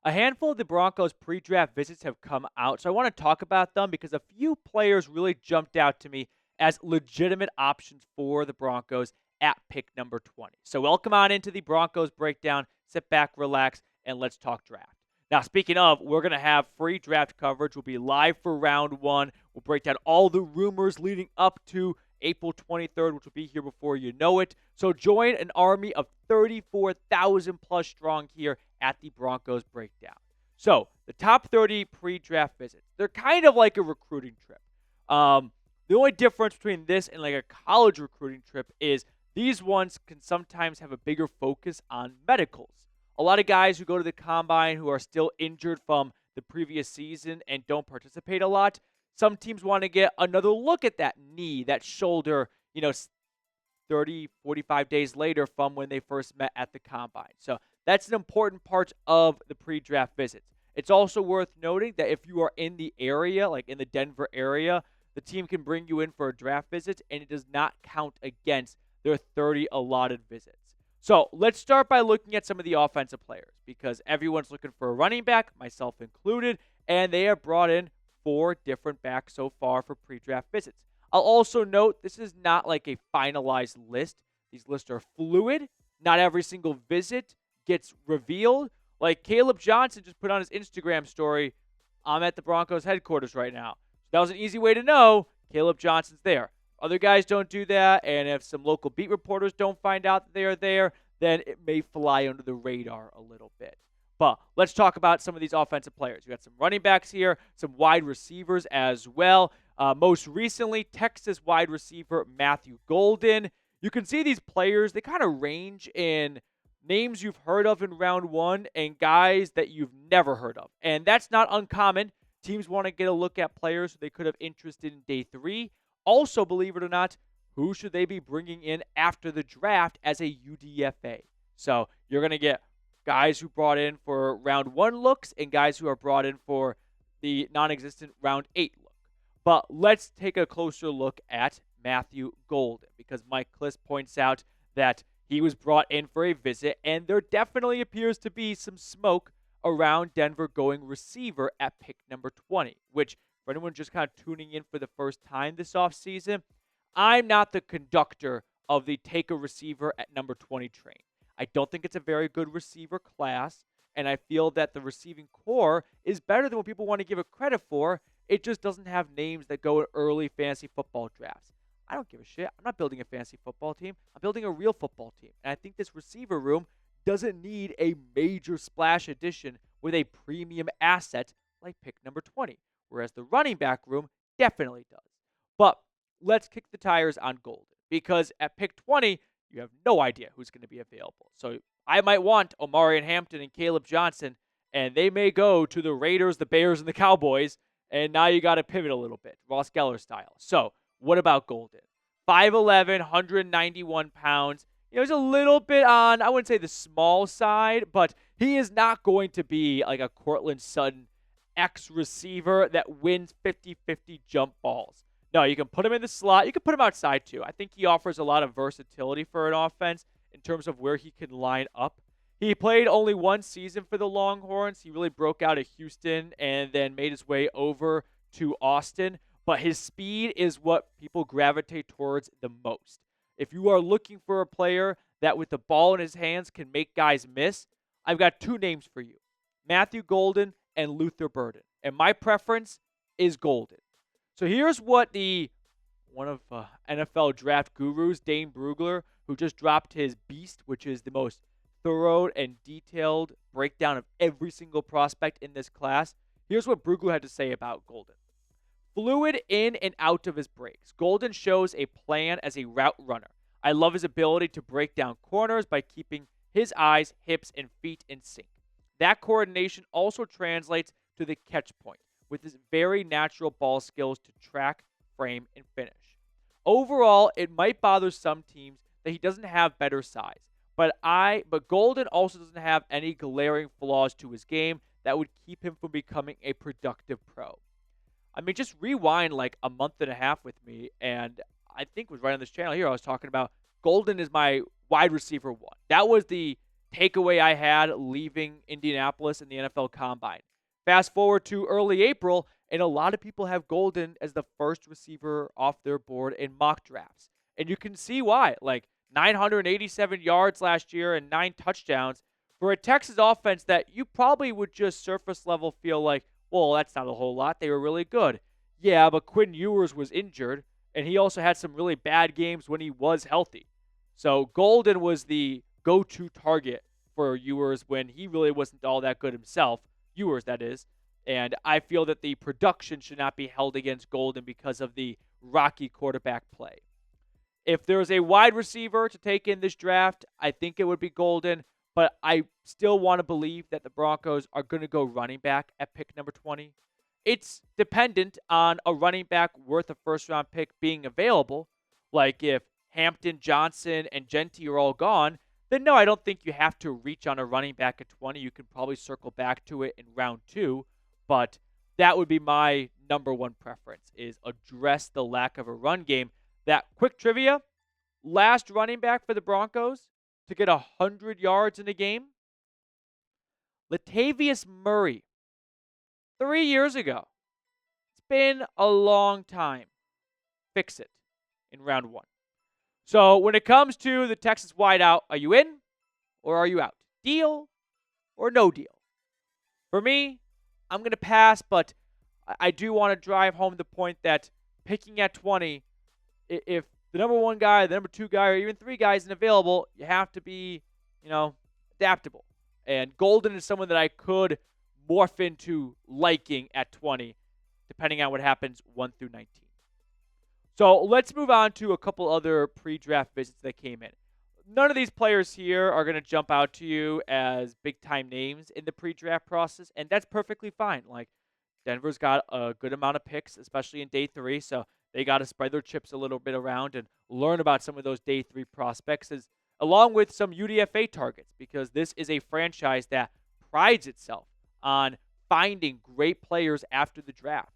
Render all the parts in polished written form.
A handful of the Broncos pre-draft visits have come out, so I want to talk about them because a few players really jumped out to me as legitimate options for the Broncos at pick number 20. So welcome on into the Broncos Breakdown. Sit back, relax, and let's talk draft. Now, speaking of, we're going to have free draft coverage. We'll be live for round one. We'll break down all the rumors leading up to April 23rd, which will be here before you know it. So join an army of 34,000 plus strong here at the Broncos Breakdown. So the top 30 pre-draft visits, they're kind of like a recruiting trip. The only difference between this and like a college recruiting trip is these ones can sometimes have a bigger focus on medicals. A lot of guys who go to the combine who are still injured from the previous season and don't participate a lot, some teams want to get another look at that knee, that shoulder, 30, 45 days later from when they first met at the combine. So that's an important part of the pre-draft visits. It's also worth noting that if you are in the area, like in the Denver area, the team can bring you in for a draft visit, and it does not count against their 30 allotted visits. So let's start by looking at some of the offensive players because everyone's looking for a running back, myself included, and they have brought in 4 different backs so far for pre-draft visits. I'll also note this is not like a finalized list. These lists are fluid. Not every single visit gets revealed. Like Kaleb Johnson just put on his Instagram story, I'm at the Broncos headquarters right now. So that was an easy way to know Kaleb Johnson's there. Other guys don't do that, and if some local beat reporters don't find out that they are there, then it may fly under the radar a little bit. But let's talk about some of these offensive players. We got some running backs here, some wide receivers as well. Most recently, Texas wide receiver Matthew Golden. You can see these players, they kind of range in names you've heard of in round one and guys that you've never heard of. And that's not uncommon. Teams want to get a look at players who they could have interested in day 3. Also, believe it or not, who should they be bringing in after the draft as a UDFA? So you're going to get guys who brought in for round 1 looks and guys who are brought in for the non-existent round 8 look. But let's take a closer look at Matthew Golden because Mike Kliss points out that he was brought in for a visit, and there definitely appears to be some smoke around Denver going receiver at pick number 20, which for anyone just kind of tuning in for the first time this offseason, I'm not the conductor of the take a receiver at number 20 train. I don't think it's a very good receiver class, and I feel that the receiving core is better than what people want to give it credit for. It just doesn't have names that go in early fantasy football drafts. I don't give a shit. I'm not building a fantasy football team. I'm building a real football team. And I think this receiver room doesn't need a major splash addition with a premium asset like pick number 20, whereas the running back room definitely does. But let's kick the tires on Golden because at pick 20, you have no idea who's going to be available. So I might want Omarion Hampton and Kaleb Johnson, and they may go to the Raiders, the Bears, and the Cowboys, and now you got to pivot a little bit, Ross Geller style. So what about Golden? 5'11", 191 pounds. He's a little bit on, I wouldn't say the small side, but he is not going to be like a Cortland Sutton X receiver that wins 50-50 jump balls. No, you can put him in the slot. You can put him outside too. I think he offers a lot of versatility for an offense in terms of where he can line up. He played only 1 season for the Longhorns. He really broke out at Houston and then made his way over to Austin. But his speed is what people gravitate towards the most. If you are looking for a player that with the ball in his hands can make guys miss, I've got 2 names for you. Matthew Golden and Luther Burden. And my preference is Golden. So here's what one of NFL draft gurus, Dane Brugler, who just dropped his Beast, which is the most thorough and detailed breakdown of every single prospect in this class. Here's what Brugler had to say about Golden. Fluid in and out of his breaks, Golden shows a plan as a route runner. I love his ability to break down corners by keeping his eyes, hips, and feet in sync. That coordination also translates to the catch point with his very natural ball skills to track, frame, and finish. Overall, it might bother some teams that he doesn't have better size, but Golden also doesn't have any glaring flaws to his game that would keep him from becoming a productive pro. I mean, just rewind like a month and a half with me, and I think it was right on this channel here I was talking about Golden is my wide receiver 1. That was the takeaway I had leaving Indianapolis in the NFL Combine. Fast forward to early April, and a lot of people have Golden as the first receiver off their board in mock drafts. And you can see why. Like 987 yards last year and 9 touchdowns for a Texas offense that you probably would just surface level feel like, well, that's not a whole lot. They were really good. Yeah, but Quinn Ewers was injured, and he also had some really bad games when he was healthy. So Golden was the go-to target for Ewers when he really wasn't all that good himself. Ewers, that is. And I feel that the production should not be held against Golden because of the rocky quarterback play. If there's a wide receiver to take in this draft, I think it would be Golden, but I still want to believe that the Broncos are going to go running back at pick number 20. It's dependent on a running back worth a first-round pick being available. Like if Hampton, Johnson, and Genty are all gone, then no, I don't think you have to reach on a running back at 20. You can probably circle back to it in round 2, but that would be my number one preference, is address the lack of a run game. That quick trivia, last running back for the Broncos to get 100 yards in a game, Latavius Murray, 3 years ago. It's been a long time. Fix it in round 1. So when it comes to the Texas wideout, are you in or are you out? Deal or no deal? For me, I'm going to pass, but I do want to drive home the point that picking at 20, if the number 1 guy, the number 2 guy, or even 3 guys isn't available, you have to be, adaptable. And Golden is someone that I could morph into liking at 20, depending on what happens 1 through 19. So let's move on to a couple other pre-draft visits that came in. None of these players here are going to jump out to you as big-time names in the pre-draft process, and that's perfectly fine. Like, Denver's got a good amount of picks, especially in day 3, so they got to spread their chips a little bit around and learn about some of those day 3 prospects, along with some UDFA targets, because this is a franchise that prides itself on finding great players after the draft.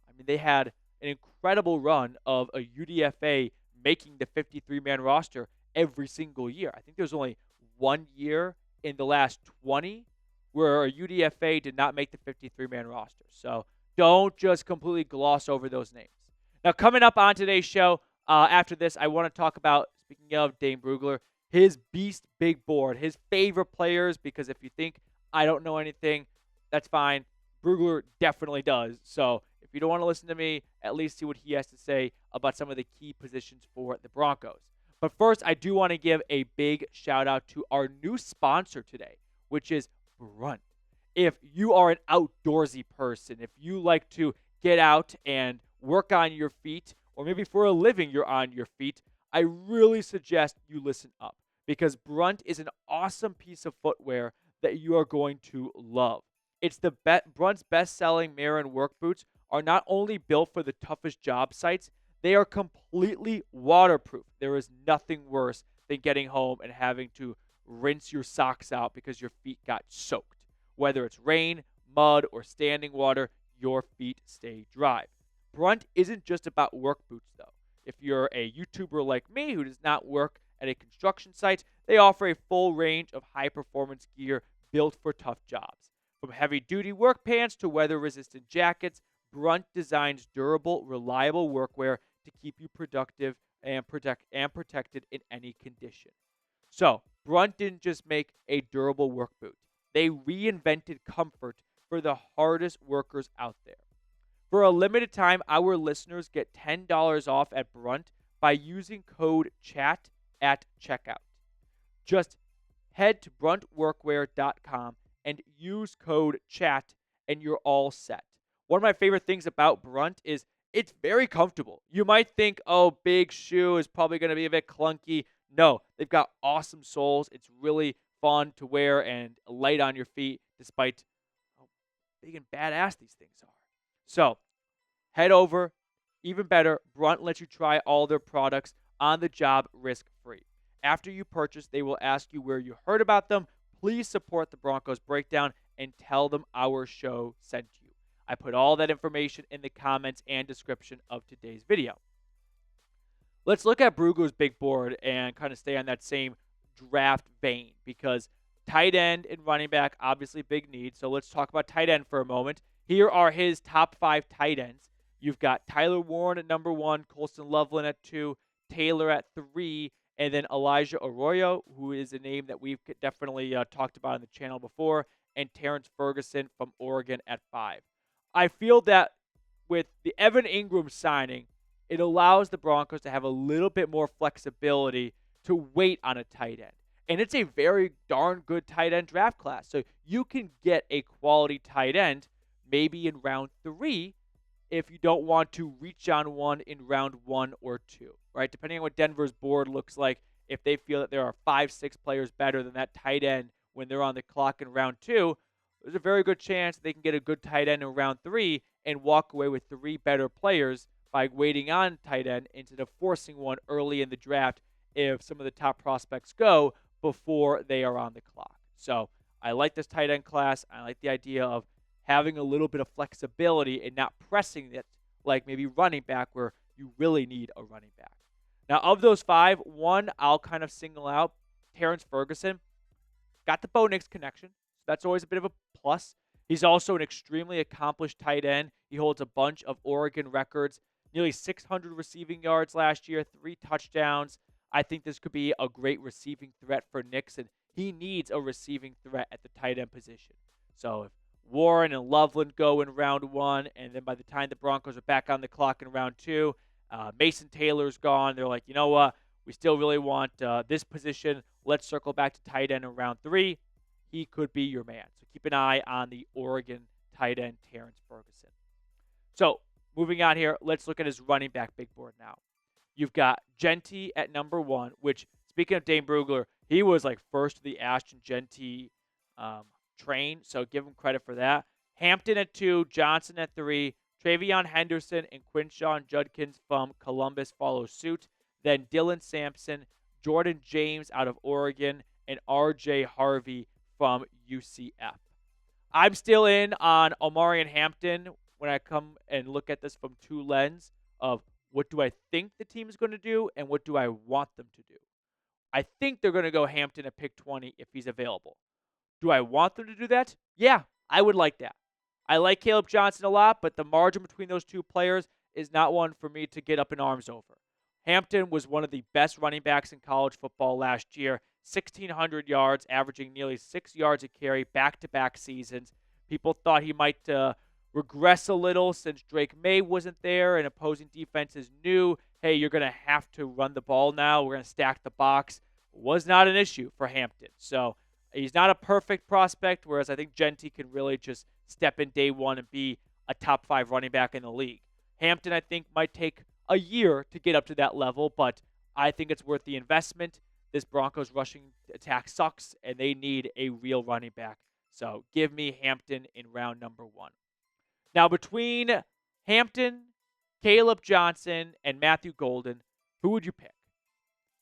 I mean, they had an incredible run of a UDFA making the 53-man roster every single year. I think there's only 1 year in the last 20 where a UDFA did not make the 53-man roster. So don't just completely gloss over those names. Now, coming up on today's show, after this, I want to talk about, speaking of Dane Brugler, his beast big board, his favorite players, because if you think I don't know anything, that's fine. Brugler definitely does. So if you don't want to listen to me, at least see what he has to say about some of the key positions for the Broncos. But first, I do want to give a big shout out to our new sponsor today, which is Brunt. If you are an outdoorsy person, if you like to get out and work on your feet, or maybe for a living you're on your feet, I really suggest you listen up, because Brunt is an awesome piece of footwear that you are going to love. It's the Brunt's best-selling Marin work boots are not only built for the toughest job sites, they are completely waterproof. There is nothing worse than getting home and having to rinse your socks out because your feet got soaked. Whether it's rain, mud, or standing water, your feet stay dry. Brunt isn't just about work boots, though. If you're a YouTuber like me who does not work at a construction site, they offer a full range of high-performance gear built for tough jobs. From heavy-duty work pants to weather-resistant jackets, Brunt designs durable, reliable workwear to keep you productive and protected in any condition. So, Brunt didn't just make a durable work boot. They reinvented comfort for the hardest workers out there. For a limited time, our listeners get $10 off at Brunt by using code CHAT at checkout. Just head to bruntworkwear.com and use code CHAT and you're all set. One of my favorite things about Brunt is it's very comfortable. You might think, oh, big shoe is probably going to be a bit clunky. No, they've got awesome soles. It's really fun to wear and light on your feet despite how big and badass these things are. So head over. Even better, Brunt lets you try all their products on the job risk-free. After you purchase, they will ask you where you heard about them. Please support the Broncos Breakdown and tell them our show sent you. I put all that information in the comments and description of today's video. Let's look at Brugler's big board and kind of stay on that same draft vein, because Tight end and running back, obviously big need. So let's talk about tight end for a moment. Here are his top 5 tight ends. You've got Tyler Warren at number 1, Colston Loveland at 2, Taylor at 3, and then Elijah Arroyo, who is a name that we've definitely talked about on the channel before, and Terrence Ferguson from Oregon at 5. I feel that with the Evan Ingram signing, it allows the Broncos to have a little bit more flexibility to wait on a tight end. And it's a very darn good tight end draft class. So you can get a quality tight end maybe in round 3 if you don't want to reach on one in round 1 or 2, right? Depending on what Denver's board looks like, if they feel that there are 5-6 players better than that tight end when they're on the clock in round 2, there's a very good chance they can get a good tight end in round 3 and walk away with 3 better players by waiting on tight end instead of forcing one early in the draft if some of the top prospects go before they are on the clock. So I like this tight end class. I like the idea of having a little bit of flexibility and not pressing it like maybe running back where you really need a running back. Now, of those 5, one I'll kind of single out, Terrence Ferguson. Got the Bo Nix connection, so that's always a bit of a plus. He's also an extremely accomplished tight end. He holds a bunch of Oregon records, nearly 600 receiving yards last year, 3 touchdowns. I think this could be a great receiving threat for Nix, and he needs a receiving threat at the tight end position. So if Warren and Loveland go in round 1, and then by the time the Broncos are back on the clock in round 2, Mason Taylor's gone. They're like, you know what? We still really want this position. Let's circle back to tight end in round 3. He could be your man. So keep an eye on the Oregon tight end, Terrence Ferguson. So moving on here, let's look at his running back big board now. You've got Genty at number 1, which, speaking of Dane Brugler, he was like first to the Ashton Genty train, so give him credit for that. Hampton at 2, Johnson at 3, Travion Henderson and Quinshawn Judkins from Columbus follow suit. Then Dylan Sampson, Jordan James out of Oregon, and R.J. Harvey from UCF. I'm still in on Omarion Hampton when I come and look at this from 2 lenses of what do I think the team is going to do and what do I want them to do. I think they're going to go Hampton at pick 20 if he's available. Do I want them to do that? Yeah, I would like that. I like Kaleb Johnson a lot, but the margin between those 2 players is not one for me to get up in arms over. Hampton was one of the best running backs in college football last year, 1,600 yards, averaging nearly 6 yards a carry back-to-back seasons. People thought he might regress a little since Drake May wasn't there and opposing defenses knew, hey, you're going to have to run the ball now. We're going to stack the box. Was not an issue for Hampton. So he's not a perfect prospect, whereas I think Genty can really just step in day 1 and be a top 5 running back in the league. Hampton, I think, might take a year to get up to that level, but I think it's worth the investment. This Broncos rushing attack sucks, and they need a real running back. So give me Hampton in round number 1. Now, between Hampton, Kaleb Johnson, and Matthew Golden, who would you pick?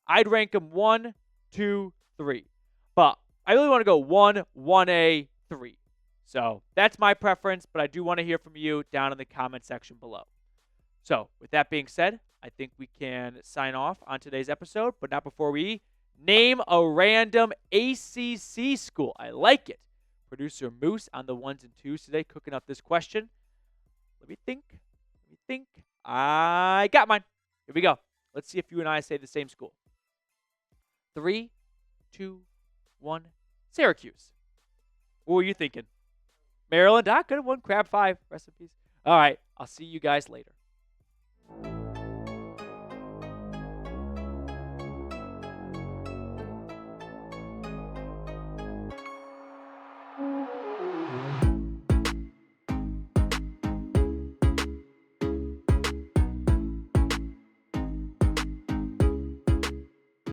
I'd rank them 1, 2, 3. But I really want to go 1, 1A, 3. So that's my preference, but I do want to hear from you down in the comment section below. So with that being said, I think we can sign off on today's episode, but not before we name a random ACC school. I like it. Producer Moose on the 1s and 2s today cooking up this question. Let me think. I got mine. Here we go. Let's see if you and I say the same school. 3, 2, 1. Syracuse. What were you thinking? Maryland. Good one. Crab 5. Rest in peace. All right. I'll see you guys later.